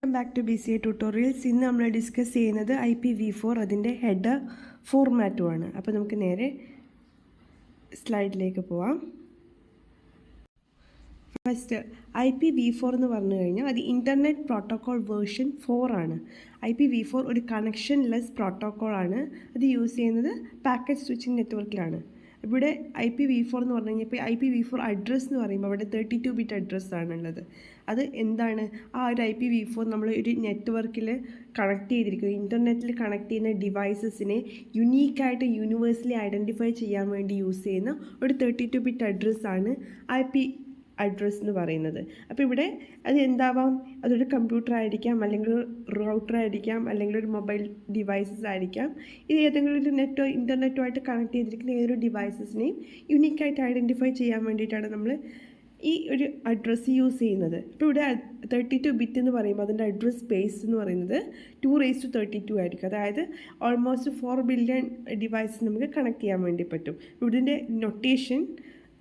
Welcome back to BCA tutorials. ഇന്ന് നമ്മൾ discuss ചെയ്യുന്നത് IPv4 അതിൻ്റെ ഹെഡർ ഫോർമാറ്റുമാണ്. അപ്പോൾ നമുക്ക് നേരെ സ്ലൈഡിലേക്ക് പോവാം. ഫസ്റ്റ് IPv4 എന്ന് പറഞ്ഞു കഴിഞ്ഞാൽ അത് ഇൻ്റർനെറ്റ് പ്രോട്ടോക്കോൾ വേർഷൻ 4 ആണ്. IPv4 ഒരു കണക്ഷൻ ലെസ് പ്രോട്ടോക്കോളാണ്. അത് യൂസ് ചെയ്യുന്നത് പാക്കറ്റ് സ്വിച്ചിങ് നെറ്റ്വർക്കിലാണ്. ഇവിടെ IPv4 എന്ന് പറഞ്ഞു കഴിഞ്ഞാൽ ഇപ്പോൾ IPv4 അഡ്രസ്സ് എന്ന് പറയുമ്പോൾ അവിടെ 32 ബിറ്റ് അഡ്രസ്സാണുള്ളത്. അത് എന്താണ്? ആ ഒരു IPv4 നമ്മൾ ഒരു നെറ്റ്വർക്കിൽ കണക്ട് ചെയ്തിരിക്കുന്നത്, ഇൻ്റർനെറ്റിൽ കണക്ട് ചെയ്യുന്ന ഡിവൈസസിനെ യുണീക്കായിട്ട് യൂണിവേഴ്സലി ഐഡൻറ്റിഫൈ ചെയ്യാൻ വേണ്ടി യൂസ് ചെയ്യുന്ന ഒരു 32 ബിറ്റ് അഡ്രസ്സാണ് IP അഡ്രസ്സ് എന്ന് പറയുന്നത്. അപ്പോൾ ഇവിടെ അത് എന്താവാം? അതൊരു കമ്പ്യൂട്ടർ ആയിരിക്കാം, അല്ലെങ്കിൽ റൗട്ടർ ആയിരിക്കാം, അല്ലെങ്കിൽ ഒരു മൊബൈൽ ഡിവൈസസ് ആയിരിക്കാം. ഇത് ഏതെങ്കിലും ഒരു ഇൻ്റർനെറ്റുമായിട്ട് കണക്ട് ചെയ്തിരിക്കുന്ന ഏതൊരു ഡിവൈസസിനെയും യുണീക്കായിട്ട് ഐഡൻറ്റിഫൈ ചെയ്യാൻ വേണ്ടിയിട്ടാണ് നമ്മൾ ഈ ഒരു അഡ്രസ്സ് യൂസ് ചെയ്യുന്നത്. ഇപ്പോൾ ഇവിടെ 32 ബിറ്റ് എന്ന് പറയുമ്പോൾ അതിൻ്റെ അഡ്രസ് സ്പേസ് എന്ന് പറയുന്നത് 2⁻32 ആയിരിക്കും. അതായത് ഓൾമോസ്റ്റ് 4 ബില്യൺ ഡിവൈസസ് നമുക്ക് കണക്ട് ചെയ്യാൻ വേണ്ടി പറ്റും. ഇതിൻ്റെ നൊട്ടേഷൻ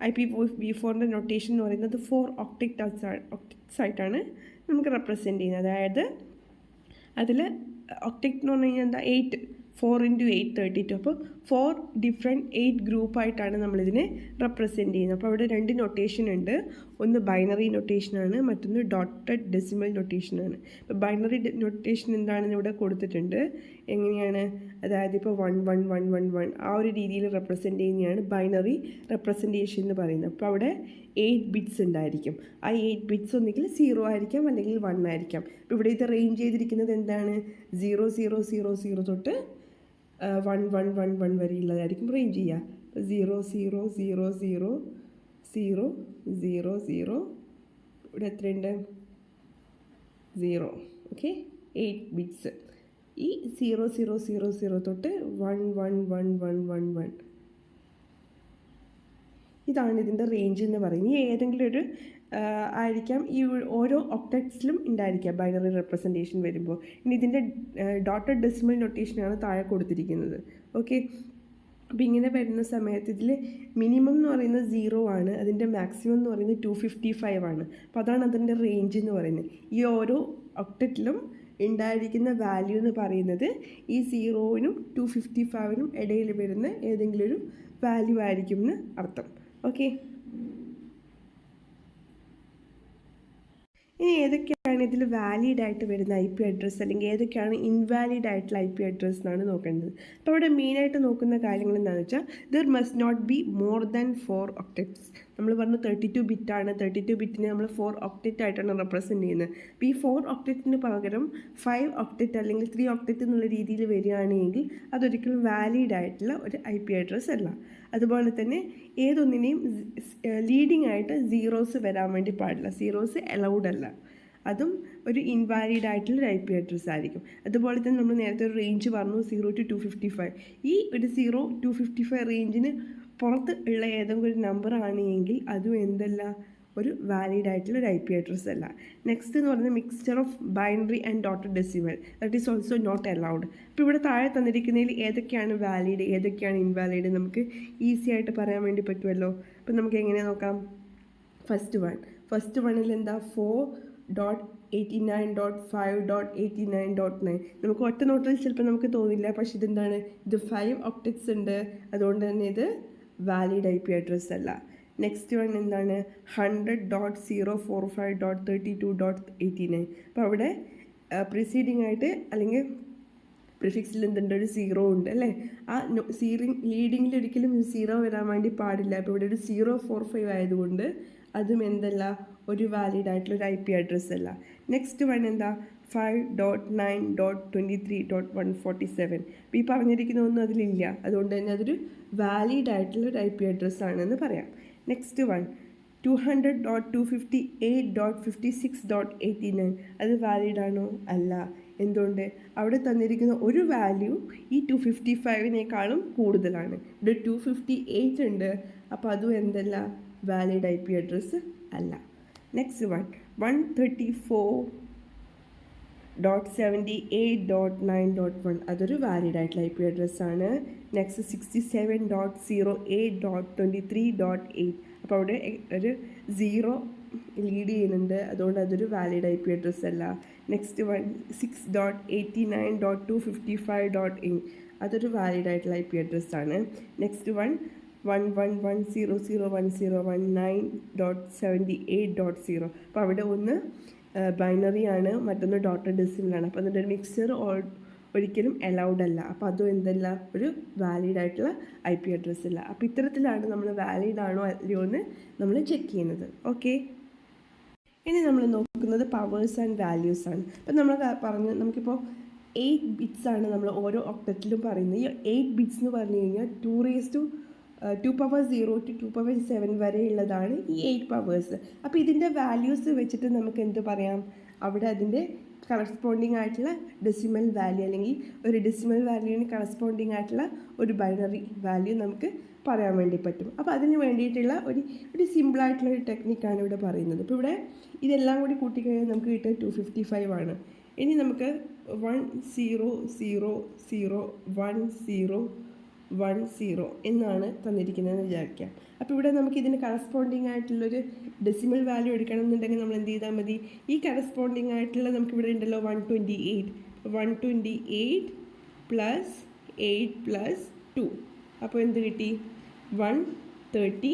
IPv4ൻ്റെ നൊട്ടേഷൻ എന്ന് പറയുന്നത് 4 ഒക്ടക്ട്സ് ആയിട്ടാണ് നമുക്ക് റെപ്രസെൻറ്റ് ചെയ്യുന്നത്. അതായത് അതിൽ ഒക്ടക്ട് എന്ന് പറഞ്ഞു കഴിഞ്ഞാൽ എന്താ, 4 × 8 32. അപ്പോൾ 4 ഡിഫറെൻറ്റ് 8 ഗ്രൂപ്പായിട്ടാണ് നമ്മളിതിനെ റെപ്രസെൻറ്റ് ചെയ്യുന്നത്. അപ്പോൾ അവിടെ 2 നൊട്ടേഷൻ ഉണ്ട്. ഒന്ന് ബൈനറി നൊട്ടേഷനാണ്, മറ്റൊന്ന് ഡോട്ടഡ് ഡെസിമൽ നൊട്ടേഷനാണ്. ഇപ്പോൾ ബൈനറി നൊട്ടേഷൻ എന്താണെന്ന് ഇവിടെ കൊടുത്തിട്ടുണ്ട്. എങ്ങനെയാണ്? അതായത് ഇപ്പോൾ 1 1 1 1 1 ആ ഒരു രീതിയിൽ റെപ്രസെൻറ്റ് ചെയ്യുന്നതാണ് ബൈനറി റെപ്രസെൻറ്റേഷൻ എന്ന് പറയുന്നത്. അപ്പോൾ അവിടെ 8 ബിറ്റ്സ് ഉണ്ടായിരിക്കും. ആ 8 ബിറ്റ്സ് ഒന്നുകിൽ 0 ആയിരിക്കാം, അല്ലെങ്കിൽ 1 ആയിരിക്കാം. ഇപ്പോൾ ഇവിടെ ഇത് റേഞ്ച് ചെയ്തിരിക്കുന്നത് എന്താണ്? 0 0 0 0 തൊട്ട് 1 1 1 1 വരെയുള്ളതായിരിക്കും റേഞ്ച് ചെയ്യുക. 0 0 0 0 0 0 0 ഇവിടെ എത്രയുണ്ട്? 0. Okay, 8 bits. ഈ 0 0 0 0 തൊട്ട് 1 1 1 1 1 1 ഇതാണ് ഇതിൻ്റെ റേഞ്ച് എന്ന് പറയുന്നത്. ഈ ഏതെങ്കിലും ഒരു ആയിരിക്കാം ഈ ഓരോ ഒക്ടക്ട്സിലും ഉണ്ടായിരിക്കാം ബൈനറി റെപ്രസെൻറ്റേഷൻ വരുമ്പോൾ. ഇനി ഇതിൻ്റെ ഡോട്ടഡ് ഡെസിമൽ നൊട്ടേഷനാണ് താഴെ കൊടുത്തിരിക്കുന്നത്. ഓക്കെ, അപ്പോൾ ഇങ്ങനെ വരുന്ന സമയത്ത് ഇതിൽ മിനിമം എന്ന് പറയുന്നത് 0 ആണ്, അതിൻ്റെ മാക്സിമം എന്ന് പറയുന്നത് 255 ആണ്. അപ്പോൾ അതാണ് അതിൻ്റെ റേഞ്ച് എന്ന് പറയുന്നത്. ഈ ഓരോ ഒക്ടക്റ്റിലും ഉണ്ടായിരിക്കുന്ന വാല്യൂ എന്ന് പറയുന്നത് ഈ 0നും 255നും ഇടയിൽ വരുന്ന ഏതെങ്കിലും ഒരു വാല്യൂ ആയിരിക്കും എന്ന് അർത്ഥം. ഓക്കെ, ഇനി ഏതൊക്കെയാണ് ഇതിൽ വാലിഡ് ആയിട്ട് വരുന്ന IP അഡ്രസ്സ്, അല്ലെങ്കിൽ ഏതൊക്കെയാണ് ഇൻവാലിഡ് ആയിട്ടുള്ള IP അഡ്രസ്സ് എന്നാണ് നോക്കേണ്ടത്. അപ്പോൾ അവിടെ മെയിനായിട്ട് നോക്കുന്ന കാര്യങ്ങൾ എന്താണെന്ന് വെച്ചാൽ there must not be more than 4 octets. നമ്മൾ പറഞ്ഞു 32 ബിറ്റാണ്. 32 ബിറ്റിനെ നമ്മൾ 4 ഒക്ടക്റ്റ് ആയിട്ടാണ് റെപ്രസെൻറ്റ് ചെയ്യുന്നത്. അപ്പോൾ ഈ 4 ഒക്ടക്റ്റിന് പകരം 5 ഒക്ടക്റ്റ് അല്ലെങ്കിൽ 3 ഒക്ടക്റ്റ് എന്നുള്ള രീതിയിൽ വരികയാണെങ്കിൽ അതൊരിക്കലും വാലിഡ് ആയിട്ടുള്ള ഒരു IP അഡ്രസ്സ് അല്ല. അതുപോലെ തന്നെ ഏതൊന്നിനെയും ലീഡിങ് ആയിട്ട് സീറോസ് വരാൻ വേണ്ടി പാടില്ല. സീറോസ് അലൗഡ് അല്ല. അതും ഒരു ഇൻവാലിഡ് ആയിട്ടുള്ളൊരു IP അഡ്രസ്സ് ആയിരിക്കും. അതുപോലെ തന്നെ നമ്മൾ നേരത്തെ ഒരു റേഞ്ച് പറഞ്ഞു, 0 to 255. ഈ ഒരു 0 255 റേഞ്ചിന് പുറത്ത് ഉള്ള ഏതെങ്കിലും ഒരു നമ്പർ ആണെങ്കിൽ അതും എന്തല്ല, ഒരു വാലിഡ് ആയിട്ടുള്ള ഒരു IP അഡ്രസ്സ് അല്ല. നെക്സ്റ്റ് എന്ന് പറയുന്നത് mixture of binary and dotted decimal, that is also not allowed. അപ്പോൾ ഇവിടെ താഴെ തന്നിരിക്കുന്നതിൽ ഏതൊക്കെയാണ് വാലിഡ് ഏതൊക്കെയാണ് ഇൻവാലിഡ് നമുക്ക് ഈസി ആയിട്ട് പറയാൻ വേണ്ടി പറ്റുമല്ലോ. അപ്പോൾ നമുക്ക് എങ്ങനെ നോക്കാം? ഫസ്റ്റ് വണ്ണിൽ എന്താ, 4.89.5.89.9. നമുക്ക് ഒറ്റ നോട്ടിൽ ചിലപ്പോൾ നമുക്ക് തോന്നില്ല, പക്ഷെ ഇതെന്താണ്, ഇത് 5 ഒക്ടക്ട്സ് ഉണ്ട്, അതുകൊണ്ട് തന്നെ ഇത് വാലിഡ് IP അഡ്രസ്സ് അല്ല. നെക്സ്റ്റ് വൺ എന്താണ്, 100.045.32.89. അപ്പോൾ അവിടെ പ്രിസീഡിങ് ആയിട്ട് അല്ലെങ്കിൽ പ്രിഫിക്സിൽ എന്തുണ്ട്, ഒരു 0 ഉണ്ട് അല്ലേ. ആ ലീഡിങ്ങിൽ ഒരിക്കലും 0 വരാൻ വേണ്ടി പാടില്ല. അപ്പോൾ ഇവിടെ ഒരു 045 ആയതുകൊണ്ട് അതും എന്തല്ല, ഒരു വാലിഡ് ആയിട്ടുള്ളൊരു IP അഡ്രസ്സ് അല്ല. നെക്സ്റ്റ് വൺ എന്താ, 5.9.23.147. അപ്പോൾ ഈ പറഞ്ഞിരിക്കുന്നതൊന്നും അതിലില്ല, അതുകൊണ്ട് തന്നെ അതൊരു വാലിഡ് ആയിട്ടുള്ളൊരു IP അഡ്രസ്സ് ആണെന്ന് പറയാം. Next one 200.258.56.89. അത് വാലിഡ് ആണോ? അല്ല. എന്തുകൊണ്ട്? അവിടെ തന്നിരിക്കുന്ന ഒരു വാല്യൂ ഈ 255നേക്കാളും കൂടുതലാണ്. ഇവിടെ 258 ഉണ്ട്, അപ്പോൾ അതും എന്തല്ല, വാലിഡ് IP അഡ്രസ്സ് അല്ല. Next one 134.78.9.1. അതൊരു വാലിഡ് ആയിട്ടുള്ള IP അഡ്രസ്സാണ്. നെക്സ്റ്റ് 67.08.23.8. അപ്പോൾ അവിടെ ഒരു 0 ലീഡ് ചെയ്യുന്നുണ്ട്, അതുകൊണ്ട് അതൊരു വാലിഡ് IP അഡ്രസ്സ് അല്ല. നെക്സ്റ്റ് വൺ 6.89.255.in, അതൊരു വാലിഡ് ആയിട്ടുള്ള IP അഡ്രസ്സാണ്. Next one 111.001.9.78.0. അപ്പോൾ അവിടെ ഒന്ന് ബൈനറി ആണ്, മറ്റൊന്ന് ഡോട്ടഡ് ഡെസിമലാണ്. അപ്പോൾ അതിൻ്റെ ഒരു മിക്സർ ഒരിക്കലും അലൗഡ് അല്ല. അപ്പോൾ അതും എന്തല്ല, ഒരു വാലിഡ് ആയിട്ടുള്ള IP അഡ്രസ്സ് അല്ല. അപ്പോൾ ഇത്തരത്തിലാണ് നമ്മൾ വാലിഡ് ആണോ അല്ലയോ എന്ന് നമ്മൾ ചെക്ക് ചെയ്യുന്നത്. ഓക്കെ, ഇനി നമ്മൾ നോക്കുന്നത് പവേഴ്സ് ആൻഡ് വാല്യൂസ് ആണ്. അപ്പം നമ്മൾ പറഞ്ഞു, നമുക്കിപ്പോൾ 8 ബിറ്റ്സ് ആണ് നമ്മൾ ഓരോ ഒക്ടറ്റിലും പറയുന്നത്. ഈ 8 ബിറ്റ്സ് എന്ന് പറഞ്ഞു കഴിഞ്ഞാൽ 2 power 0 to 2 power 7 വരെയുള്ളതാണ് ഈ 8 പവേഴ്സ്. അപ്പോൾ ഇതിൻ്റെ വാല്യൂസ് വെച്ചിട്ട് നമുക്ക് എന്ത് പറയാം, അവിടെ അതിൻ്റെ കറസ്പോണ്ടിങ് ആയിട്ടുള്ള ഡെസിമൽ വാല്യൂ, അല്ലെങ്കിൽ ഒരു ഡെസിമൽ വാല്യൂവിന് കറസ്പോണ്ടിങ് ആയിട്ടുള്ള ഒരു ബൈനറി വാല്യൂ നമുക്ക് പറയാൻ വേണ്ടി പറ്റും. അപ്പോൾ അതിന് വേണ്ടിയിട്ടുള്ള ഒരു സിമ്പിളായിട്ടുള്ള ഒരു ടെക്നിക്കാണ് ഇവിടെ പറയുന്നത്. ഇപ്പോൾ ഇവിടെ ഇതെല്ലാം കൂടി കൂട്ടിക്കഴിഞ്ഞാൽ നമുക്ക് കിട്ടുക 255 ആണ്. ഇനി നമുക്ക് 1001010 എന്നാണ് തന്നിരിക്കുന്നതെന്ന് വിചാരിക്കാം. അപ്പോൾ ഇവിടെ നമുക്ക് ഇതിന് കറസ്പോണ്ടിങ് ആയിട്ടുള്ളൊരു ഡെസിമൽ വാല്യൂ എടുക്കണം എന്നുണ്ടെങ്കിൽ നമ്മൾ എന്ത് ചെയ്താൽ മതി, ഈ കറസ്പോണ്ടിങ് ആയിട്ടുള്ള നമുക്കിവിടെ ഉണ്ടല്ലോ 128 പ്ലസ് 8 പ്ലസ് 2. അപ്പോൾ എന്ത് കിട്ടി, 130.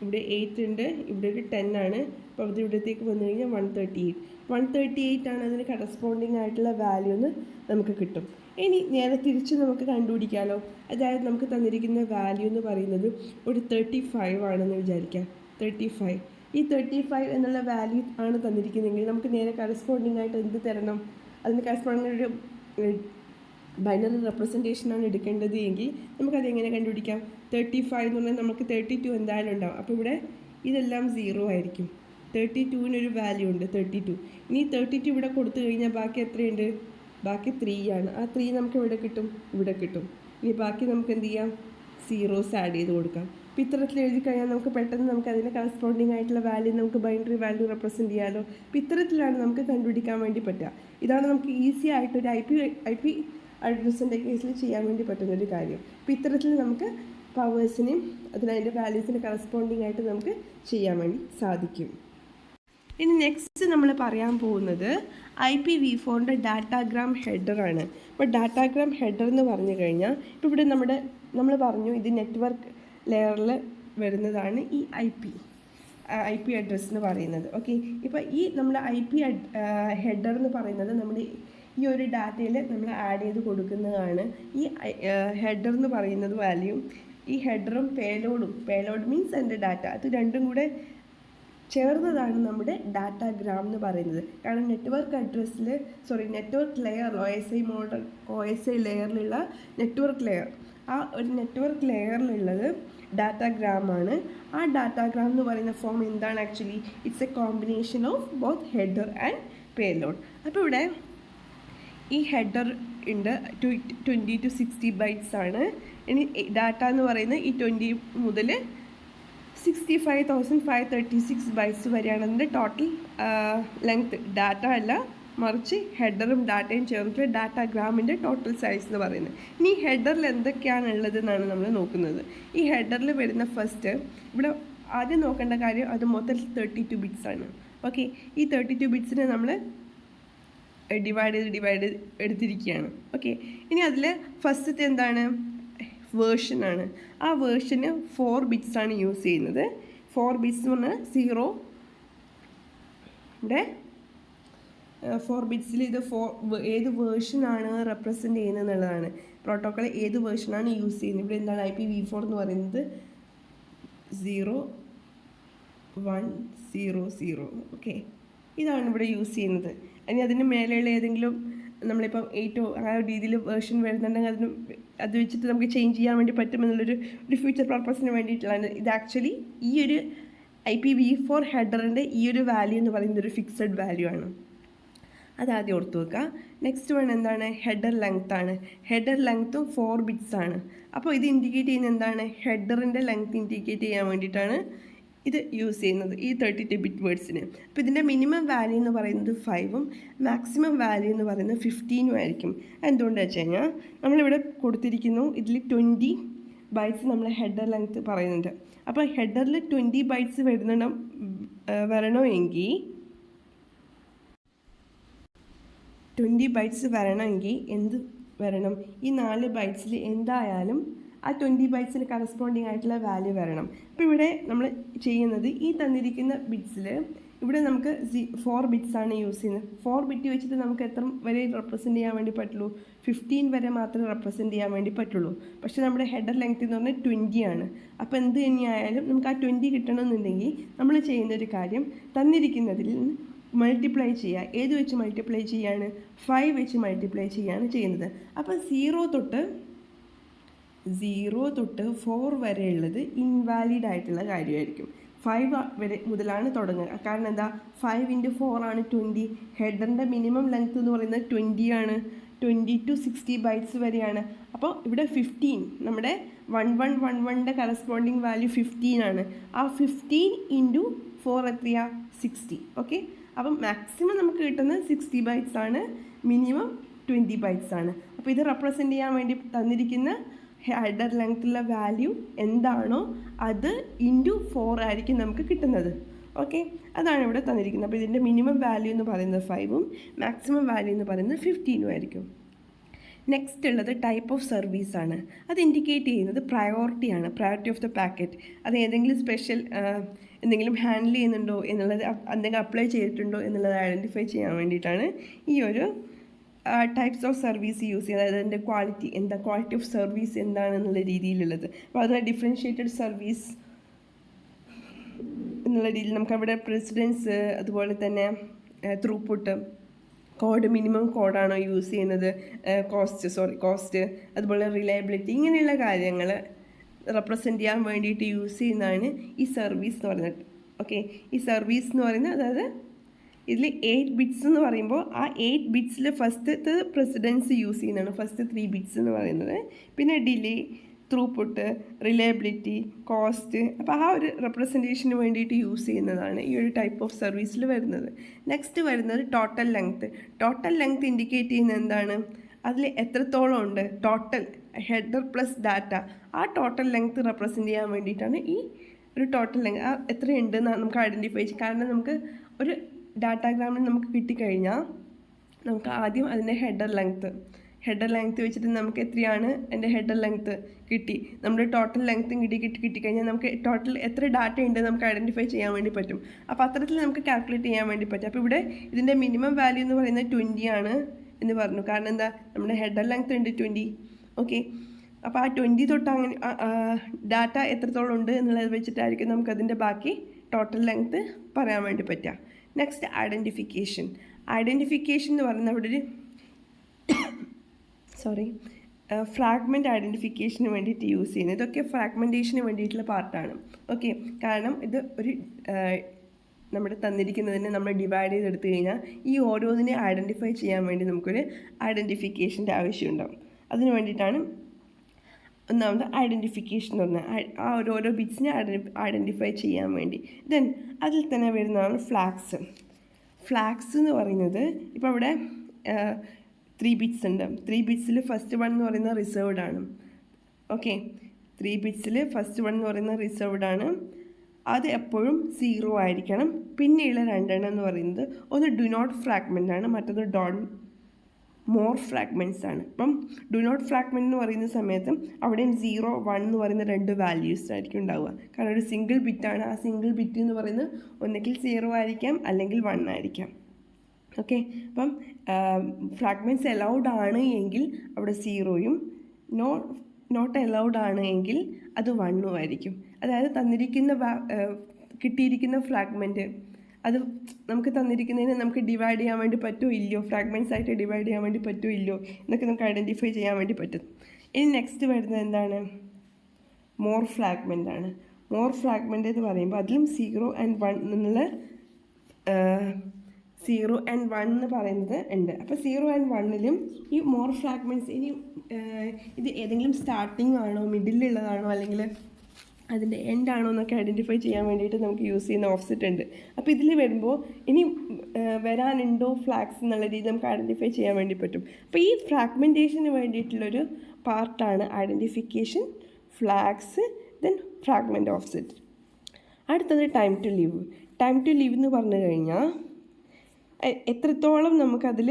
ഇവിടെ 8 ഉണ്ട്, ഇവിടെ ഒരു 10 ആണ്. അപ്പോൾ അത് ഇവിടത്തേക്ക് വന്നു കഴിഞ്ഞാൽ 138 ആണ് അതിന് കറസ്പോണ്ടിങ് ആയിട്ടുള്ള വാല്യൂ എന്ന് നമുക്ക് കിട്ടും. ഇനി നേരെ തിരിച്ച് നമുക്ക് കണ്ടുപിടിക്കാമല്ലോ. അതായത് നമുക്ക് തന്നിരിക്കുന്ന വാല്യൂ എന്ന് പറയുന്നത് ഒരു 35 ആണെന്ന് വിചാരിക്കാം. 35, ഈ 35 എന്നുള്ള വാല്യൂ ആണ് തന്നിരിക്കുന്നതെങ്കിൽ നമുക്ക് നേരെ കറസ്പോണ്ടിങ് ആയിട്ട് എന്ത് തരണം, അതിന് കറസ്പോണ്ടിങ് ഒരു ബൈനറി റെപ്രസെൻറ്റേഷനാണ് എടുക്കേണ്ടത് എങ്കിൽ നമുക്കതെങ്ങനെ കണ്ടുപിടിക്കാം. 35 എന്ന് പറഞ്ഞാൽ നമുക്ക് 32 എന്തായാലും ഉണ്ടാവും. അപ്പോൾ ഇവിടെ ഇതെല്ലാം 0 ആയിരിക്കും. 32-നൊരു വാല്യൂ ഉണ്ട് 32. ഇനി 32 ഇവിടെ കൊടുത്തു കഴിഞ്ഞാൽ ബാക്കി എത്രയുണ്ട്, ബാക്കി 3 ആണ്. ആ 3 നമുക്ക് ഇവിടെ കിട്ടും. ഇനി ബാക്കി നമുക്ക് എന്ത് ചെയ്യാം, സീറോസ് ആഡ് ചെയ്ത് കൊടുക്കാം. അപ്പോൾ ഇത്തരത്തിൽ എഴുതി കഴിഞ്ഞാൽ നമുക്ക് പെട്ടെന്ന് നമുക്ക് അതിൻ്റെ കറസ്പോണ്ടിങ് ആയിട്ടുള്ള വാല്യൂ നമുക്ക് ബൈനറി വാല്യൂ റെപ്രസെൻറ്റ് ചെയ്യാമല്ലോ. അപ്പോൾ ഇത്തരത്തിലാണ് നമുക്ക് കണ്ടുപിടിക്കാൻ വേണ്ടി പറ്റുക. ഇതാണ് നമുക്ക് ഈസി ആയിട്ടൊരു IP അഡ്രസ്സിൻ്റെ കേസിൽ ചെയ്യാൻ വേണ്ടി പറ്റുന്നൊരു കാര്യം. അപ്പോൾ ഇത്തരത്തിൽ നമുക്ക് പവേഴ്സിനെയും അതിൻ്റെ വാല്യൂസിന് കറസ്പോണ്ടിങ് ആയിട്ട് നമുക്ക് ചെയ്യാൻ വേണ്ടി സാധിക്കും. ഇനി നെക്സ്റ്റ് നമ്മൾ പറയാൻ പോകുന്നത് IPv4ൻ്റെ ഡാറ്റാഗ്രാം ഹെഡറാണ്. അപ്പോൾ ഡാറ്റാഗ്രാം ഹെഡർ എന്ന് പറഞ്ഞു കഴിഞ്ഞാൽ ഇപ്പോൾ ഇവിടെ നമ്മൾ പറഞ്ഞു ഇത് നെറ്റ്വർക്ക് ലെയറിൽ വരുന്നതാണ് ഈ IP അഡ്രസ്സ് എന്ന് പറയുന്നത്. ഓക്കെ, ഇപ്പോൾ ഈ നമ്മുടെ IP ഹെഡർ എന്ന് പറയുന്നത് നമ്മുടെ ഈ ഒരു ഡാറ്റയിൽ നമ്മൾ ആഡ് ചെയ്ത് കൊടുക്കുന്നതാണ്. ഈ ഹെഡർ എന്ന് പറയുന്നത് വാല്യൂ, ഈ ഹെഡറും പേലോഡ് മീൻസ് എൻ്റെ ഡാറ്റ, അത് രണ്ടും കൂടെ ചേർന്നതാണ് നമ്മുടെ ഡാറ്റാഗ്രാം എന്ന് പറയുന്നത്. കാരണം നെറ്റ്വർക്ക് ലെയർ OSI ലെയറിലുള്ള നെറ്റ്വർക്ക് ലെയർ, ആ ഒരു നെറ്റ്വർക്ക് ലെയറിലുള്ളത് ഡാറ്റാഗ്രാമാണ്. ആ ഡാറ്റാഗ്രാം എന്ന് പറയുന്ന ഫോം എന്താണ്, actually it's A combination of both header and payload. അപ്പോൾ ഇവിടെ ഈ ഹെഡർ ഉണ്ട് 20 to 60 ബൈറ്റ്സ് ആണ്. ഇനി ഡാറ്റ എന്ന് പറയുന്നത് ഈ 20 മുതൽ 65,536 ബൈറ്റ്സ് വരെയാണ് അതിൻ്റെ ടോട്ടൽ ലെങ്ത്. ഡാറ്റ അല്ല, മറിച്ച് ഹെഡറും ഡാറ്റയും ചേർന്നിട്ട് ഡാറ്റാഗ്രാമിൻ്റെ ടോട്ടൽ സൈസ് എന്ന് പറയുന്നത്. ഇനി ഈ ഹെഡറിൽ എന്തൊക്കെയാണ് ഉള്ളതെന്നാണ് നമ്മൾ നോക്കുന്നത്. ഈ ഹെഡറിൽ വരുന്ന ഫസ്റ്റ് ഇവിടെ ആദ്യം നോക്കേണ്ട കാര്യം, അത് മൊത്തം 32 ബിറ്റ്സ് ആണ്. ഓക്കെ, ഈ 32 ബിറ്റ്സിനെ നമ്മൾ ഡിവൈഡ് ചെയ്ത് എടുത്തിരിക്കുകയാണ്. ഓക്കെ, ഇനി അതിൽ ഫസ്റ്റത്തെ എന്താണ്, വേർഷനാണ്. ആ വേർഷന് 4 ബിറ്റ്സ് ആണ് യൂസ് ചെയ്യുന്നത്. 4 ബിറ്റ്സ് എന്ന് പറഞ്ഞാൽ 0 ഇവിടെ 4 ബിറ്റ്സിൽ ഇത് ഏത് വേർഷനാണ് റെപ്രസെൻറ്റ് ചെയ്യുന്നത് എന്നുള്ളതാണ്. പ്രോട്ടോക്കോൾ ഏത് വേർഷനാണ് യൂസ് ചെയ്യുന്നത്. ഇവിടെ എന്താണ് IPv4 എന്ന് പറയുന്നത് 0100. ഓക്കെ, ഇതാണ് ഇവിടെ യൂസ് ചെയ്യുന്നത്. ഇനി അതിന് മേലെയുള്ള ഏതെങ്കിലും നമ്മളിപ്പം 8 ആ രീതിയിൽ വേർഷൻ വരുന്നുണ്ടെങ്കിൽ അത് വെച്ചിട്ട് നമുക്ക് ചേഞ്ച് ചെയ്യാൻ വേണ്ടി പറ്റുമെന്നുള്ളൊരു ഫ്യൂച്ചർ പർപ്പസിന് വേണ്ടിയിട്ടുള്ളതാണ്. ഇത് ആക്ച്വലി ഈ ഒരു IPv4 ഹെഡറിൻ്റെ ഈ ഒരു വാല്യൂ എന്ന് പറയുന്നത് ഒരു ഫിക്സഡ് വാല്യൂ ആണ്. അതാദ്യം ഓർത്ത് വെക്കുക. നെക്സ്റ്റ് വൺ എന്താണ്, ഹെഡർ ലെങ്ത് ആണ്. ഹെഡർ ലെങ്ത്തും 4 ബിറ്റ്സ് ആണ്. അപ്പോൾ ഇത് ഇൻഡിക്കേറ്റ് ചെയ്യുന്നത് എന്താണ്, ഹെഡറിൻ്റെ ലെങ്ത് ഇൻഡിക്കേറ്റ് ചെയ്യാൻ വേണ്ടിയിട്ടാണ് ഇത് യൂസ് ചെയ്യുന്നത്, ഈ 32 ബിറ്റ് വേർഡ്സിന്. അപ്പോൾ ഇതിൻ്റെ മിനിമം വാല്യൂ എന്ന് പറയുന്നത് 5ഉം മാക്സിമം വാല്യൂ എന്ന് പറയുന്നത് 15ഉം ആയിരിക്കും. എന്തുകൊണ്ടെന്ന് വെച്ച് കഴിഞ്ഞാൽ നമ്മളിവിടെ കൊടുത്തിരിക്കുന്നു, ഇതിൽ 20 ബൈറ്റ്സ് നമ്മൾ ഹെഡർ ലെങ്ത് പറയുന്നുണ്ട്. അപ്പോൾ ഹെഡറിൽ 20 ബൈറ്റ്സ് വരണമെങ്കിൽ 20 ബൈറ്റ്സ് വരണമെങ്കിൽ എന്ത് വരണം? ഈ 4 ബൈറ്റ്സിൽ എന്തായാലും ആ 20 ബൈറ്റ്സിന് കറസ്പോണ്ടിങ് ആയിട്ടുള്ള വാല്യൂ വരണം. അപ്പോൾ ഇവിടെ നമ്മൾ ചെയ്യുന്നത് ഈ തന്നിരിക്കുന്ന ബിറ്റ്സിൽ ഇവിടെ നമുക്ക് 4 ബിറ്റ്സ് ആണ് യൂസ് ചെയ്യുന്നത്. 4 ബിറ്റ് വെച്ചിട്ട് നമുക്ക് എത്ര വരെ റെപ്രസെൻറ്റ് ചെയ്യാൻ വേണ്ടി പറ്റുള്ളൂ? 15 വരെ മാത്രമേ റെപ്രസെൻറ്റ് ചെയ്യാൻ വേണ്ടി പറ്റുള്ളൂ. പക്ഷേ നമ്മുടെ ഹെഡർ ലെങ്ത് എന്ന് പറഞ്ഞാൽ 20 ആണ്. അപ്പോൾ എന്ത് തന്നെയായാലും നമുക്ക് ആ 20 കിട്ടണമെന്നുണ്ടെങ്കിൽ നമ്മൾ ചെയ്യുന്നൊരു കാര്യം തന്നിരിക്കുന്നതിൽ മൾട്ടിപ്ലൈ ചെയ്യുക. ഏത് വെച്ച് മൾട്ടിപ്ലൈ ചെയ്യാണ്? 5 വെച്ച് മൾട്ടിപ്ലൈ ചെയ്യാണ് ചെയ്യുന്നത്. അപ്പോൾ 0 തൊട്ട് 4 വരെയുള്ളത് ഇൻവാലിഡ് ആയിട്ടുള്ള കാര്യമായിരിക്കും. 5 വരെ മുതലാണ് തുടങ്ങുക. കാരണം എന്താ? 5 × 4 ആണ് 20. ഹെഡറിൻ്റെ മിനിമം ലെങ്ത് എന്ന് പറയുന്നത് 20 ആണ്. 20 to 60 ബൈറ്റ്സ് വരെയാണ്. അപ്പോൾ ഇവിടെ 15 നമ്മുടെ 1111ൻ്റെ കറസ്പോണ്ടിങ് വാല്യൂ 15 ആണ്. ആ 15 × 4 എത്രയാ? 60. ഓക്കെ, അപ്പം മാക്സിമം നമുക്ക് കിട്ടുന്നത് 60 ബൈറ്റ്സ് ആണ്, മിനിമം 20 ബൈറ്റ്സ് ആണ്. അപ്പോൾ ഇത് റെപ്രസെൻറ്റ് ചെയ്യാൻ വേണ്ടി തന്നിരിക്കുന്ന ഹെഡർ ലെങ്ത്തുള്ള വാല്യൂ എന്താണോ അത് × 4 ആയിരിക്കും നമുക്ക് കിട്ടുന്നത്. ഓക്കെ, അതാണ് ഇവിടെ തന്നിരിക്കുന്നത്. അപ്പോൾ ഇതിൻ്റെ മിനിമം വാല്യൂ എന്ന് പറയുന്നത് 5ഉം മാക്സിമം വാല്യൂ എന്ന് പറയുന്നത് 15ഉം ആയിരിക്കും. നെക്സ്റ്റ് ഉള്ളത് ടൈപ്പ് ഓഫ് സർവീസാണ്. അത് ഇൻഡിക്കേറ്റ് ചെയ്യുന്നത് പ്രയോറിറ്റിയാണ്, പ്രയോറിറ്റി ഓഫ് ദ പാക്കറ്റ്. അത് ഏതെങ്കിലും സ്പെഷ്യൽ എന്തെങ്കിലും ഹാൻഡിൽ ചെയ്യുന്നുണ്ടോ എന്നുള്ളത്, എന്തെങ്കിലും അപ്ലൈ ചെയ്തിട്ടുണ്ടോ എന്നുള്ളത് ഐഡൻറ്റിഫൈ ചെയ്യാൻ വേണ്ടിയിട്ടാണ് ഈ ഒരു ടൈപ്സ് ഓഫ് സർവീസ് യൂസ് ചെയ്യുന്നത്. അതായത് അതിൻ്റെ ക്വാളിറ്റി എന്താ, ക്വാളിറ്റി ഓഫ് സർവീസ് എന്താണെന്നുള്ള രീതിയിലുള്ളത്. അപ്പോൾ അത് ഡിഫറൻഷ്യേറ്റഡ് സർവീസ് എന്നുള്ള രീതിയിൽ നമുക്കവിടെ പ്രസിഡൻസ്, അതുപോലെ തന്നെ ത്രൂപുട്ട്, കോഡ് മിനിമം കോഡാണോ യൂസ് ചെയ്യുന്നത്, കോസ്റ്റ്, അതുപോലെ റിലയബിലിറ്റി, ഇങ്ങനെയുള്ള കാര്യങ്ങൾ റെപ്രസെൻറ്റ് ചെയ്യാൻ വേണ്ടിയിട്ട് യൂസ് ചെയ്യുന്നതാണ് ഈ സർവീസ് എന്ന് പറയുന്നത്. ഓക്കെ, ഈ സർവീസ് എന്ന് പറയുന്നത് അതായത് ഇതിൽ 8 ബിറ്റ്സ് എന്ന് പറയുമ്പോൾ ആ 8 ബിറ്റ്സിൽ ഫസ്റ്റത്തെ പ്രസിഡൻസ് യൂസ് ചെയ്യുന്നതാണ്, ഫസ്റ്റ് 3 ബിറ്റ്സ് എന്ന് പറയുന്നത്. പിന്നെ ഡിലേ, ത്രൂപുട്ട്, റിലയബിലിറ്റി, കോസ്റ്റ്, അപ്പോൾ ആ ഒരു റെപ്രസെൻറ്റേഷന് വേണ്ടിയിട്ട് യൂസ് ചെയ്യുന്നതാണ് ഈ ഒരു ടൈപ്പ് ഓഫ് സർവീസിൽ വരുന്നത്. നെക്സ്റ്റ് വരുന്നത് total length. Total length indicate ചെയ്യുന്നത് എന്താണ്? അതിൽ എത്രത്തോളം ഉണ്ട്, ടോട്ടൽ ഹെഡർ പ്ലസ് ഡാറ്റ, ആ ടോട്ടൽ ലെങ്ത്ത് റെപ്രസെൻറ്റ് ചെയ്യാൻ വേണ്ടിയിട്ടാണ് ഈ ഒരു ടോട്ടൽ ലെങ്ത്. ആ എത്രയുണ്ടെന്ന് നമുക്ക് ഐഡൻറ്റിഫൈ ചെയ്യും. കാരണം നമുക്ക് ഒരു ഡാറ്റാഗ്രാമിൽ നമുക്ക് കിട്ടിക്കഴിഞ്ഞാൽ നമുക്ക് ആദ്യം അതിൻ്റെ ഹെഡർ ലെങ്ത്ത് വെച്ചിട്ട് നമുക്ക് എത്രയാണ് എൻ്റെ ഹെഡർ ലെങ്ത്ത് കിട്ടി, നമ്മുടെ ടോട്ടൽ ലെങ്ത്തും കിട്ടിക്കഴിഞ്ഞാൽ നമുക്ക് ടോട്ടൽ എത്ര ഡാറ്റ ഉണ്ട് നമുക്ക് ഐഡൻറ്റിഫൈ ചെയ്യാൻ വേണ്ടി പറ്റും. അപ്പോൾ അത്തരത്തിൽ നമുക്ക് കാൽക്കുലേറ്റ് ചെയ്യാൻ വേണ്ടി പറ്റും. അപ്പോൾ ഇവിടെ ഇതിൻ്റെ മിനിമം വാല്യൂ എന്ന് പറയുന്നത് 20 ആണ് എന്ന് പറഞ്ഞു. കാരണം എന്താ, നമ്മുടെ ഹെഡർ ലെങ്ത്ത് ഉണ്ട് 20. ഓക്കെ, അപ്പോൾ ആ 20 തൊട്ട് അങ്ങനെ ഡാറ്റ എത്രത്തോളം ഉണ്ട് എന്നുള്ളത് വെച്ചിട്ടായിരിക്കും നമുക്കതിൻ്റെ ബാക്കി ടോട്ടൽ ലെങ്ത്ത് പറയാൻ വേണ്ടി പറ്റുക. നെക്സ്റ്റ് ഐഡൻറ്റിഫിക്കേഷൻ എന്ന് പറയുന്നത് അവിടെ ഒരു ഫ്രാഗ്മെൻറ്റ് ഐഡൻറ്റിഫിക്കേഷന് വേണ്ടിയിട്ട് യൂസ് ചെയ്യുന്നത്. ഇതൊക്കെ ഫ്രാഗ്മെൻറ്റേഷന് വേണ്ടിയിട്ടുള്ള പാർട്ടാണ്. ഓക്കെ, കാരണം ഇത് ഒരു നമ്മുടെ തന്നിരിക്കുന്നതിനെ നമ്മൾ ഡിവൈഡ് ചെയ്തെടുത്തു കഴിഞ്ഞാൽ ഈ ഓരോന്നിനെ ഐഡൻറ്റിഫൈ ചെയ്യാൻ വേണ്ടി നമുക്കൊരു ഐഡൻറ്റിഫിക്കേഷൻ്റെ ആവശ്യമുണ്ടാകും. അതിന് വേണ്ടിയിട്ടാണ് ഒന്നാമത് ഐഡൻറ്റിഫിക്കേഷൻ എന്ന് പറഞ്ഞാൽ ആ ഓരോ ബിറ്റ്സിനെ ഐഡൻറ്റിഫൈ ചെയ്യാൻ വേണ്ടി. ദെൻ അതിൽ തന്നെ വരുന്നതാണ് ഫ്ലാഗ്സ് എന്ന് പറയുന്നത്. ഇപ്പോൾ അവിടെ 3 ബിറ്റ്സ് ഉണ്ട്. 3 ബിറ്റ്സിൽ ഫസ്റ്റ് 1 എന്ന് പറയുന്നത് റിസർവ്ഡ് ആണ്. ഓക്കെ, 3 ബിറ്റ്സിൽ ഫസ്റ്റ് 1 എന്ന് പറയുന്നത് റിസർവ്ഡ് ആണ്. അത് എപ്പോഴും 0 ആയിരിക്കണം. പിന്നെയുള്ള 2 എന്ന് പറയുന്നത് ഒന്ന് ഡു നോട്ട് ഫ്രാഗ്മെൻ്റ് ആണ്, മറ്റൊന്ന് മോർ ഫ്രാഗ്മെൻറ്റ്സ് ആണ്. അപ്പം ഡു നോട്ട് ഫ്രാഗ്മെൻറ്റ് എന്ന് പറയുന്ന സമയത്ത് അവിടെയും 0, 1 എന്ന് പറയുന്ന 2 വാല്യൂസ് ആയിരിക്കും ഉണ്ടാവുക. കാരണം ഒരു സിംഗിൾ ബിറ്റാണ്. ആ സിംഗിൾ ബിറ്റ് എന്ന് പറയുന്നത് ഒന്നുകിൽ 0 ആയിരിക്കാം അല്ലെങ്കിൽ 1 ആയിരിക്കാം. ഓക്കെ, അപ്പം ഫ്രാഗ്മെൻറ്റ്സ് അലൗഡ് ആണ് എങ്കിൽ അവിടെ 0യും, നോട്ട് അലൗഡ് ആണ് എങ്കിൽ അത് 1ഉം ആയിരിക്കും. അതായത് കിട്ടിയിരിക്കുന്ന ഫ്രാഗ്മെൻറ്റ് അത് നമുക്ക് തന്നിരിക്കുന്നതിന് നമുക്ക് ഡിവൈഡ് ചെയ്യാൻ വേണ്ടി പറ്റുമോ ഇല്ലയോ, ഫ്രാഗ്മെൻറ്റ്സ് ആയിട്ട് ഡിവൈഡ് ചെയ്യാൻ വേണ്ടി പറ്റുമോ ഇല്ലയോ എന്നൊക്കെ നമുക്ക് ഐഡൻറ്റിഫൈ ചെയ്യാൻ വേണ്ടി പറ്റും. ഇനി നെക്സ്റ്റ് വരുന്നത് എന്താണ്? മോർ ഫ്രാഗ്മെൻ്റ് ആണ്. മോർ ഫ്രാഗ്മെൻ്റ് എന്ന് പറയുമ്പോൾ അതിലും 0 and 1 എന്നുള്ള 0 and 1 എന്ന് പറയുന്നത് ഉണ്ട്. അപ്പോൾ 0 and 1ലും ഈ മോർ ഫ്രാഗ്മെൻറ്റ്സ് ഇനി ഇത് ഏതെങ്കിലും സ്റ്റാർട്ടിങ് ആണോ, മിഡിലുള്ളതാണോ, അല്ലെങ്കിൽ അതിൻ്റെ എൻഡാണോ എന്നൊക്കെ ഐഡൻറ്റിഫൈ ചെയ്യാൻ വേണ്ടിയിട്ട് നമുക്ക് യൂസ് ചെയ്യുന്ന ഓഫ്സെറ്റ് ഉണ്ട്. അപ്പോൾ ഇതിൽ വരുമ്പോൾ ഇനി വരാനുണ്ടോ ഫ്ലാഗ്സ് എന്നുള്ള രീതി നമുക്ക് ഐഡൻറ്റിഫൈ ചെയ്യാൻ വേണ്ടി പറ്റും. അപ്പോൾ ഈ ഫ്രാഗ്മെൻറ്റേഷന് വേണ്ടിയിട്ടുള്ളൊരു പാർട്ടാണ് identification, flags, then fragment offset. അടുത്തത് ടൈം ടു ലിവ് എന്ന് പറഞ്ഞു കഴിഞ്ഞാൽ എത്രത്തോളം നമുക്കതിൽ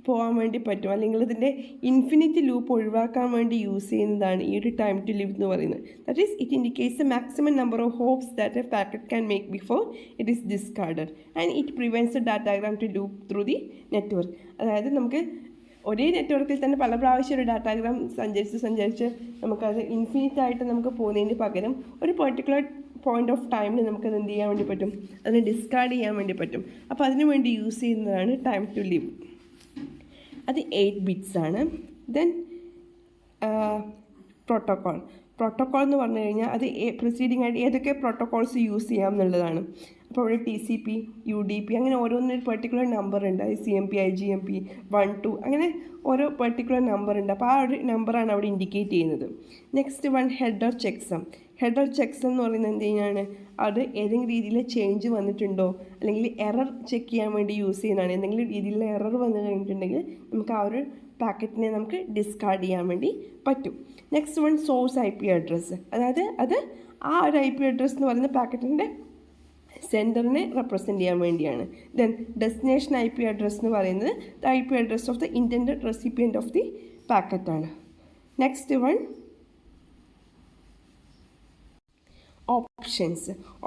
പോകാൻ വേണ്ടി പറ്റും, അല്ലെങ്കിൽ ഇതിൻ്റെ ഇൻഫിനിറ്റ് ലൂപ്പ് ഒഴിവാക്കാൻ വേണ്ടി യൂസ് ചെയ്യുന്നതാണ് ഈ ഒരു ടൈം ടു ലിവ് എന്ന് പറയുന്നത്. That is it indicates a maximum number of hops that a packet can make before it is discarded and it prevents a datagram to loop through the network. അതായത് നമുക്ക് ഒരേ നെറ്റ്വർക്കിൽ തന്നെ പല പ്രാവശ്യം ഒരു ഡാറ്റാഗ്രാം സഞ്ചരിച്ച് നമുക്കത് ഇൻഫിനിറ്റ് ആയിട്ട് നമുക്ക് പോകുന്നതിന് പകരം ഒരു പെർട്ടിക്കുലർ പോയിന്റ് ഓഫ് ടൈമിൽ നമുക്കത് എന്ത് ചെയ്യാൻ വേണ്ടി പറ്റും, അതിനെ ഡിസ്കാർഡ് ചെയ്യാൻ വേണ്ടി പറ്റും. അപ്പോൾ അതിനു വേണ്ടി യൂസ് ചെയ്യുന്നതാണ് ടൈം ടു ലിവ്. അത് 8 ബിറ്റ്സ് ആണ്. ദെൻ പ്രോട്ടോക്കോൾ എന്ന് പറഞ്ഞു കഴിഞ്ഞാൽ അത് പ്രൊസീഡിംഗ് ആയിട്ട് ഏതൊക്കെ പ്രോട്ടോക്കോൾസ് യൂസ് ചെയ്യാം എന്നുള്ളതാണ്. അപ്പോൾ അവിടെ TCP, UDP അങ്ങനെ ഓരോന്നൊരു പെർട്ടിക്കുലർ നമ്പർ ഉണ്ട്. ICMP, IGMP, 1, 2 അങ്ങനെ ഓരോ പെർട്ടിക്കുലർ നമ്പർ ഉണ്ട്. അപ്പോൾ ആ ഒരു നമ്പറാണ് അവിടെ ഇൻഡിക്കേറ്റ് ചെയ്യുന്നത്. Next one header checksum. Header checksum എന്ന് പറയുന്നത് എന്ത് ചെയ്യുന്നതാണ്, അത് ഏതെങ്കിലും രീതിയിൽ ചേഞ്ച് വന്നിട്ടുണ്ടോ അല്ലെങ്കിൽ എറർ ചെക്ക് ചെയ്യാൻ വേണ്ടി യൂസ് ചെയ്യുന്നതാണ്. എന്തെങ്കിലും രീതിയിലുള്ള എറർ വന്നു കഴിഞ്ഞിട്ടുണ്ടെങ്കിൽ നമുക്ക് ആ ഒരു പാക്കറ്റിനെ നമുക്ക് ഡിസ്കാർഡ് ചെയ്യാൻ വേണ്ടി പറ്റും. Next one source IP address. അതായത് അത് ആ ഒരു IP അഡ്രസ്സ് എന്ന് പറയുന്ന പാക്കറ്റിൻ്റെ സെൻറ്ററിനെ റെപ്രസെൻറ്റ് ചെയ്യാൻ വേണ്ടിയാണ്. ദെൻ ഡെസ്റ്റിനേഷൻ IP അഡ്രസ്സ് എന്ന് പറയുന്നത് the IP address of the intended recipient of the പാക്കറ്റാണ്. നെക്സ്റ്റ് വൺ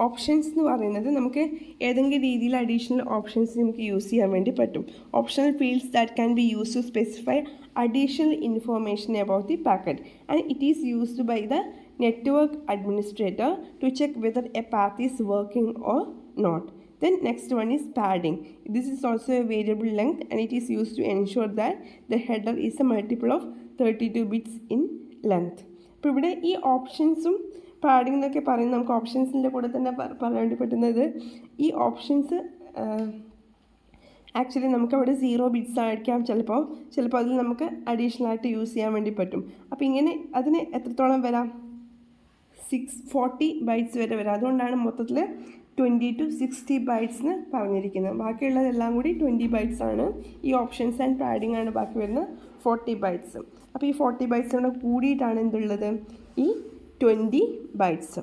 ഓപ്ഷൻസ് എന്ന് പറയുന്നത് നമുക്ക് ഏതെങ്കിലും രീതിയിൽ അഡീഷണൽ ഓപ്ഷൻസ് നമുക്ക് യൂസ് ചെയ്യാൻ വേണ്ടി പറ്റും. Optional fields that can be use to specify additional information about the packet and it is used by the network administrator to check whether a path is working or not. Then next one is padding. This is also a variable length and it is used to ensure that the header is a multiple of 32 bits in length. അപ്പോൾ ഇവിടെ ഈ ഓപ്ഷൻസും padding എന്നൊക്കെ പറയുന്നത് നമുക്ക് ഓപ്ഷൻസിൻ്റെ കൂടെ തന്നെ പറയാൻ വേണ്ടി പറ്റുന്നത് ഈ ഓപ്ഷൻസ് ആക്ച്വലി നമുക്കവിടെ 0 ബിറ്റ്സ് ആയിരിക്കാം ചിലപ്പോൾ അതിൽ നമുക്ക് അഡീഷണൽ ആയിട്ട് യൂസ് ചെയ്യാൻ വേണ്ടി പറ്റും. അപ്പോൾ ഇങ്ങനെ അതിന് എത്രത്തോളം വരാം, 640 ബൈറ്റ്സ് വരെ വരാം. അതുകൊണ്ടാണ് മൊത്തത്തിൽ 20 to 60 ബൈറ്റ്സ് എന്ന് പറഞ്ഞിരിക്കുന്നത്. ബാക്കിയുള്ളതെല്ലാം കൂടി 20 ബൈറ്റ്സ് ആണ്. ഈ ഓപ്ഷൻസ് ആൻഡ് പാഡിംഗ് ആണ് ബാക്കി വരുന്ന 40 ബൈറ്റ്സ്. അപ്പോൾ ഈ 40 ബൈറ്റ്സിനോട് കൂടിയിട്ടാണ് എന്തുള്ളത്, ഈ 20 ബൈറ്റ്സ്.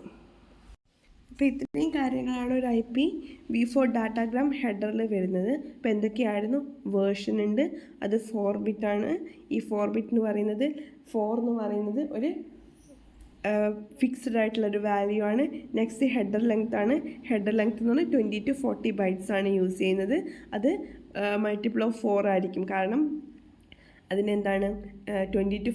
അപ്പോൾ ഇത്രയും കാര്യങ്ങളാണ് ഒരു IPv4 ഡാറ്റാഗ്രാം ഹെഡറിൽ വരുന്നത്. അപ്പോൾ എന്തൊക്കെയായിരുന്നു, വേർഷൻ ഉണ്ട്, അത് 4 ബിറ്റാണ്. ഈ 4 ബിറ്റ് എന്ന് പറയുന്നത് 4 എന്ന് പറയുന്നത് ഒരു ഫിക്സ്ഡ് ആയിട്ടുള്ളൊരു വാല്യൂ ആണ്. നെക്സ്റ്റ് ഹെഡർ ലെങ്ത് ആണ്. ഹെഡർ ലെങ്ത് എന്ന് പറഞ്ഞാൽ 20 to 40 ബൈറ്റ്സ് ആണ് യൂസ് ചെയ്യുന്നത്. അത് മൾട്ടിപ്പിൾ ഓഫ് 4 ആയിരിക്കും. കാരണം അതിനെന്താണ് 20 to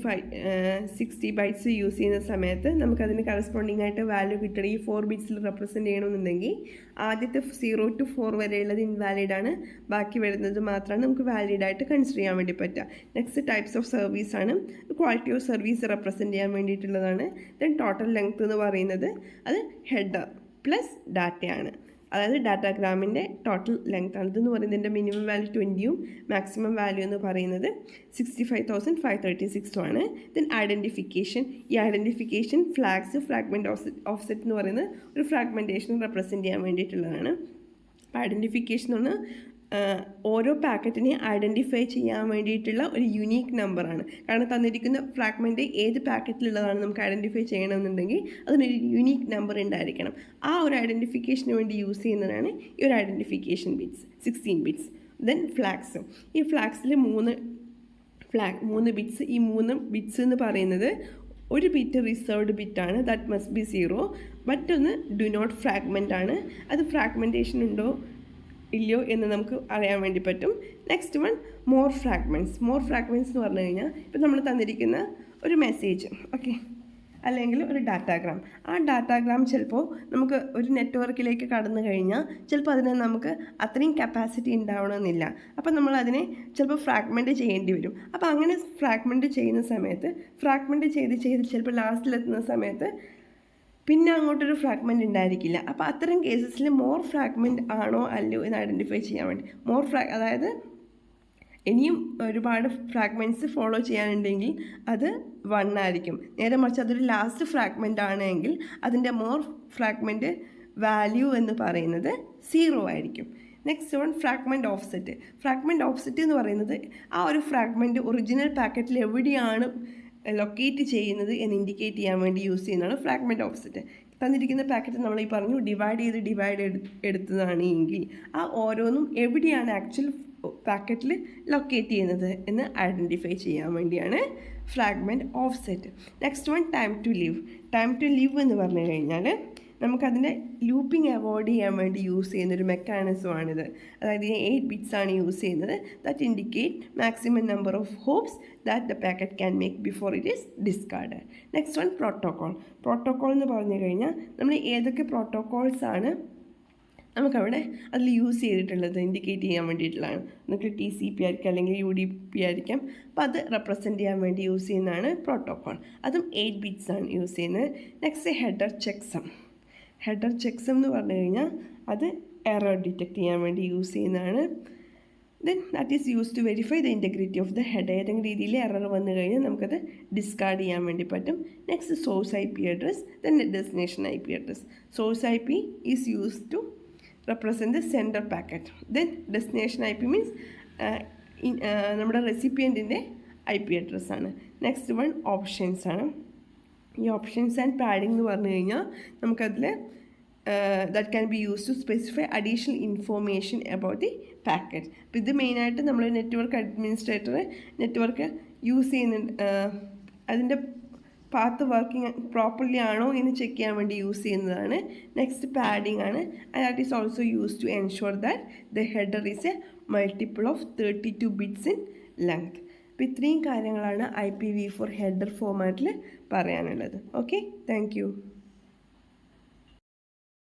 60 ബൈറ്റ്സ് യൂസ് ചെയ്യുന്ന സമയത്ത് നമുക്കതിന് കറസ്പോണ്ടിങ് ആയിട്ട് വാല്യൂ കിട്ടണം. ഈ 4 ബിറ്റ്സിൽ റെപ്രസെൻറ്റ് ചെയ്യണമെന്നുണ്ടെങ്കിൽ ആദ്യത്തെ 0 to 4 വരെയുള്ളത് ഇൻവാലിഡ് ആണ്, ബാക്കി വരുന്നത് മാത്രമാണ് നമുക്ക് വാലിഡ് ആയിട്ട് കൺസിഡർ ചെയ്യാൻ വേണ്ടി പറ്റുക. നെക്സ്റ്റ് ടൈപ്സ് ഓഫ് സർവീസ് ആണ്. ക്വാളിറ്റി ഓഫ് സർവീസ് റെപ്രസെൻറ്റ് ചെയ്യാൻ വേണ്ടിയിട്ടുള്ളതാണ്. ദെൻ ടോട്ടൽ ലെങ്ത് എന്ന് പറയുന്നത് അത് ഹെഡർ പ്ലസ് ഡാറ്റയാണ്. അതായത് ഡാറ്റാഗ്രാമിൻ്റെ ടോട്ടൽ ലെങ്ത് ആണ്. ഇതെന്ന് പറയുന്നതിൻ്റെ മിനിമം വാല്യൂ 20ഉം മാക്സിമം വാല്യൂ എന്ന് പറയുന്നത് 65,536 ആണ്. Then identification. ഈ ഐഡൻറ്റിഫിക്കേഷൻ ഫ്ലാഗ്സ്, ഫ്രാഗ്മെൻറ്റ് ഓഫ്സെറ്റ് എന്ന് പറയുന്നത് ഒരു ഫ്രാഗ്മെൻറ്റേഷൻ റെപ്രസെൻറ്റ് ചെയ്യാൻ വേണ്ടിയിട്ടുള്ളതാണ്. ഐഡൻറ്റിഫിക്കേഷൻ എന്ന് പറഞ്ഞാൽ ഓരോ പാക്കറ്റിനെ ഐഡൻറ്റിഫൈ ചെയ്യാൻ വേണ്ടിയിട്ടുള്ള ഒരു യുണീക്ക് നമ്പറാണ്. കാരണം തന്നിരിക്കുന്ന ഫ്രാഗ്മെൻറ്റ് ഏത് പാക്കറ്റിലുള്ളതാണ് നമുക്ക് ഐഡൻറ്റിഫൈ ചെയ്യണമെന്നുണ്ടെങ്കിൽ അതിനൊരു യുണീക്ക് നമ്പർ ഉണ്ടായിരിക്കണം. ആ ഒരു ഐഡൻറ്റിഫിക്കേഷന് വേണ്ടി യൂസ് ചെയ്യുന്നതാണ് ഈ ഒരു identification bits, 16 bits. Then flags. ഈ ഫ്ലാഗ്സിൽ 3 ബിറ്റ്സ്. ഈ 3 ബിറ്റ്സ് എന്ന് പറയുന്നത് ഒരു ബിറ്റ് റിസർവ്ഡ് ബിറ്റാണ്, ദാറ്റ് മസ്റ്റ് ബി 0. മറ്റൊന്ന് ഡു നോട്ട് ഫ്രാഗ്മെൻ്റ് ആണ്. അത് ഫ്രാഗ്മെൻറ്റേഷൻ ഉണ്ടോ ഇല്ലയോ എന്ന് നമുക്ക് അറിയാൻ വേണ്ടി പറ്റും. നെക്സ്റ്റ് വൺ മോർ ഫ്രാഗ്മെൻറ്റ്സ് എന്ന് പറഞ്ഞു കഴിഞ്ഞാൽ ഇപ്പം നമ്മൾ തന്നിരിക്കുന്ന ഒരു മെസ്സേജ്, ഓക്കെ, അല്ലെങ്കിൽ ഒരു ഡാറ്റാഗ്രാം. ആ ഡാറ്റാഗ്രാം ചിലപ്പോൾ നമുക്ക് ഒരു നെറ്റ്വർക്കിലേക്ക് കടന്നു കഴിഞ്ഞാൽ ചിലപ്പോൾ അതിന് നമുക്ക് അത്രയും കപ്പാസിറ്റി ഉണ്ടാവണമെന്നില്ല. അപ്പോൾ നമ്മൾ അതിനെ ചിലപ്പോൾ ഫ്രാഗ്മെൻറ്റ് ചെയ്യേണ്ടി വരും. അപ്പോൾ അങ്ങനെ ഫ്രാഗ്മെൻറ്റ് ചെയ്യുന്ന സമയത്ത് ഫ്രാഗ്മെൻറ്റ് ചെയ്ത് ചിലപ്പോൾ ലാസ്റ്റിലെത്തുന്ന സമയത്ത് പിന്നെ അങ്ങോട്ടൊരു ഫ്രാഗ്മെൻറ്റ് ഉണ്ടായിരിക്കില്ല. അപ്പോൾ അത്തരം കേസസിൽ മോർ ഫ്രാഗ്മെൻറ്റ് ആണോ അല്ലയോ എന്ന് ഐഡൻറ്റിഫൈ ചെയ്യാൻ വേണ്ടി അതായത് ഇനിയും ഒരുപാട് ഫ്രാഗ്മെൻറ്റ്സ് ഫോളോ ചെയ്യാനുണ്ടെങ്കിൽ അത് 1 ആയിരിക്കും. നേരെ മറിച്ച് അതൊരു ലാസ്റ്റ് ഫ്രാഗ്മെൻ്റ് ആണെങ്കിൽ അതിൻ്റെ മോർ ഫ്രാഗ്മെൻറ്റ് വാല്യൂ എന്ന് പറയുന്നത് 0 ആയിരിക്കും. നെക്സ്റ്റ് വൺ ഫ്രാഗ്മെൻറ്റ് ഓഫ്സെറ്റ് എന്ന് പറയുന്നത് ആ ഒരു ഫ്രാഗ്മെൻറ്റ് ഒറിജിനൽ പാക്കറ്റിൽ എവിടെയാണ് ലൊക്കേറ്റ് ചെയ്യുന്നത് എന്ന് ഇൻഡിക്കേറ്റ് ചെയ്യാൻ വേണ്ടി യൂസ് ചെയ്യുന്നതാണ് ഫ്രാഗ്മെൻറ്റ് ഓഫ്സെറ്റ്. തന്നിരിക്കുന്ന പാക്കറ്റ് നമ്മൾ ഈ പറഞ്ഞു ഡിവൈഡ് എടുത്തതാണ് എങ്കിൽ ആ ഓരോന്നും എവിടെയാണ് ആക്ച്വൽ പാക്കറ്റിൽ ലൊക്കേറ്റ് ചെയ്യുന്നത് എന്ന് ഐഡൻറ്റിഫൈ ചെയ്യാൻ വേണ്ടിയാണ് fragment offset. Next one time to live. Time to live എന്ന് പറഞ്ഞു കഴിഞ്ഞാൽ നമുക്കതിൻ്റെ ലൂപ്പിംഗ് അവോയ്ഡ് ചെയ്യാൻ വേണ്ടി യൂസ് ചെയ്യുന്നൊരു മെക്കാനിസമാണിത്. അതായത് 8 ബിറ്റ്സ് ആണ് യൂസ് ചെയ്യുന്നത്. That indicate maximum number of hops that the packet can make before it is discard. Next one protocol. Protocol എന്ന് പറഞ്ഞു കഴിഞ്ഞാൽ നമ്മൾ ഏതൊക്കെ പ്രോട്ടോക്കോൾസാണ് നമുക്കവിടെ അതിൽ യൂസ് ചെയ്തിട്ടുള്ളത് ഇൻഡിക്കേറ്റ് ചെയ്യാൻ വേണ്ടിയിട്ടുള്ളതാണ്. നമുക്ക് TCP ആയിരിക്കാം അല്ലെങ്കിൽ UDP ആയിരിക്കാം. അപ്പോൾ അത് റെപ്രസെൻറ്റ് ചെയ്യാൻ വേണ്ടി യൂസ് ചെയ്യുന്നതാണ് പ്രോട്ടോക്കോൾ. അതും 8 ബിറ്റ്സ് ആണ് യൂസ് ചെയ്യുന്നത്. Next header checksum. Header checksum എന്ന് പറഞ്ഞു കഴിഞ്ഞാൽ അത് എറർ ഡിറ്റക്റ്റ് ചെയ്യാൻ വേണ്ടി യൂസ് ചെയ്യുന്നതാണ്. Then that is use to verify the integrity of the head. ഏതെങ്കിലും രീതിയിൽ എറർ വന്നു കഴിഞ്ഞാൽ നമുക്കത് ഡിസ്കാർഡ് ചെയ്യാൻ വേണ്ടി പറ്റും. Next source IP address, then destination IP address. Source IP is use to represent the sender packet. Then destination IP means നമ്മുടെ റെസിപ്പിയൻറ്റിൻ്റെ IP അഡ്രസ്സാണ്. നെക്സ്റ്റ് വൺ ഓപ്ഷൻസ് ആണ്. ഈ ഓപ്ഷൻസ് ആൻഡ് പാഡിംഗ് എന്ന് പറഞ്ഞു കഴിഞ്ഞാൽ നമുക്കതിൽ that can be use to specify additional information about the packet. അപ്പോൾ ഇത് മെയിനായിട്ട് നമ്മൾ നെറ്റ്വർക്ക് അഡ്മിനിസ്ട്രേറ്റർ നെറ്റ്വർക്ക് യൂസ് ചെയ്യുന്നുണ്ട്, അതിൻ്റെ പാത്ത് വർക്കിംഗ് പ്രോപ്പർലി ആണോ എന്ന് ചെക്ക് ചെയ്യാൻ വേണ്ടി യൂസ് ചെയ്യുന്നതാണ്. നെക്സ്റ്റ് പാഡിംഗ് ആണ്. And that is also use to ensure that the header is a multiple of 32 bits in length. അപ്പോൾ ഇത്രയും കാര്യങ്ങളാണ് IPv4 ഹെഡർ ഫോമാറ്റിൽ പറയാനുള്ളത്. Okay, thank U.